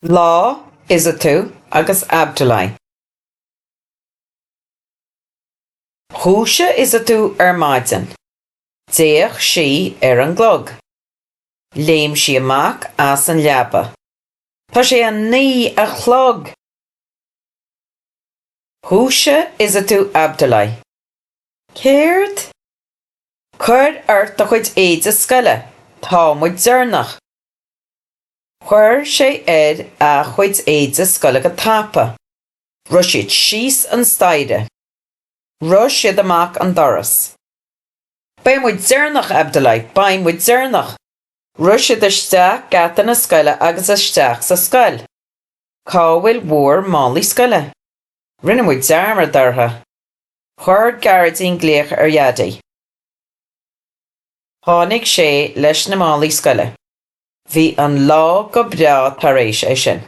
Lá Issatou agus Abdoulaye. Chúise Issatou maidin. Déach sí an glog. Léim sí amach as an leaba. Tá sé an ní a chlog. Chúise Issatou Abdoulaye. Céird? Chuir ort a chuid éid a scoile, tá muid dúrnach. Chuir sé a chuid éid a scoile go tapa. Ru siad síos an staide. Ru siad amach an doras. Bain muid dúrnach Abdoulaye, bain muid dúrnach. Ru siad isteach gatan na scoile agus isteach sa scoil. Cá bhfuil mhór málaí scoile. Rinne muid dearmar dortha. Chuir gardín gléach iadaí. Tháinig sé leis na málaí scoile. Bhí an lá go breá tar éis é sin.